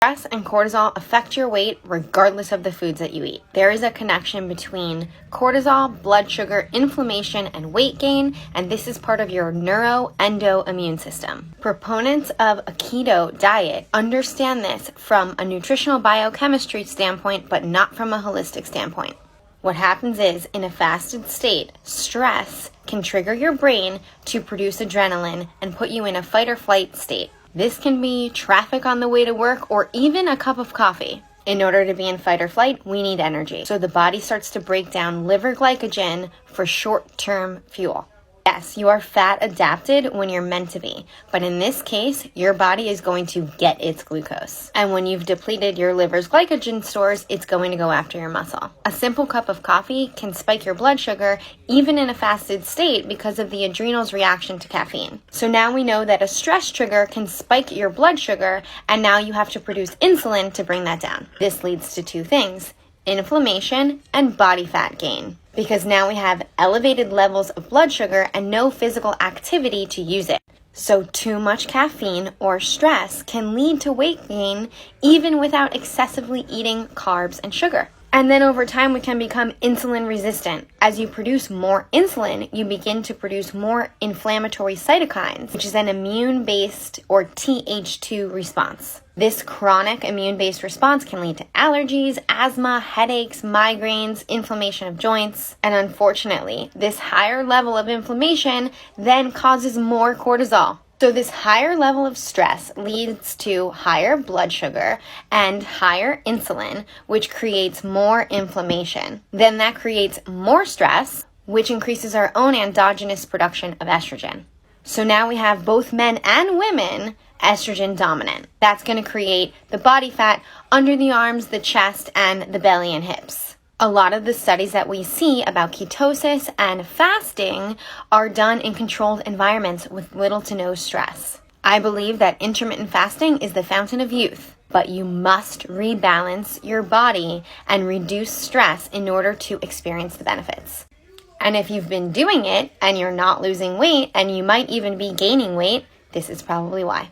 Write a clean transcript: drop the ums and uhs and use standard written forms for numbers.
Stress and cortisol affect your weight regardless of the foods that you eat. There is a connection between cortisol, blood sugar, inflammation, and weight gain, and this is part of your neuroendoimmune system. Proponents of a keto diet understand this from a nutritional biochemistry standpoint, but not from a holistic standpoint. What happens is, in a fasted state, stress can trigger your brain to produce adrenaline and put you in a fight or flight state. This can be traffic on the way to work or even a cup of coffee. In order to be in fight or flight, we need energy. So the body starts to break down liver glycogen for short-term fuel. Yes, you are fat adapted when you're meant to be, but in this case, your body is going to get its glucose. And when you've depleted your liver's glycogen stores, it's going to go after your muscle. A simple cup of coffee can spike your blood sugar even in a fasted state because of the adrenals' reaction to caffeine. So now we know that a stress trigger can spike your blood sugar, and now you have to produce insulin to bring that down. This leads to two things: inflammation and body fat gain, because now we have elevated levels of blood sugar and no physical activity to use it. So too much caffeine or stress can lead to weight gain even without excessively eating carbs and sugar. And then over time, we can become insulin resistant. As you produce more insulin, you begin to produce more inflammatory cytokines, which is an immune-based or Th2 response. This chronic immune-based response can lead to allergies, asthma, headaches, migraines, inflammation of joints, and unfortunately, this higher level of inflammation then causes more cortisol. So this higher level of stress leads to higher blood sugar and higher insulin, which creates more inflammation. Then that creates more stress, which increases our own endogenous production of estrogen. So now we have both men and women estrogen dominant. That's going to create the body fat under the arms, the chest, and the belly and hips. A lot of the studies that we see about ketosis and fasting are done in controlled environments with little to no stress. I believe that intermittent fasting is the fountain of youth, but you must rebalance your body and reduce stress in order to experience the benefits. And if you've been doing it and you're not losing weight, and you might even be gaining weight, this is probably why.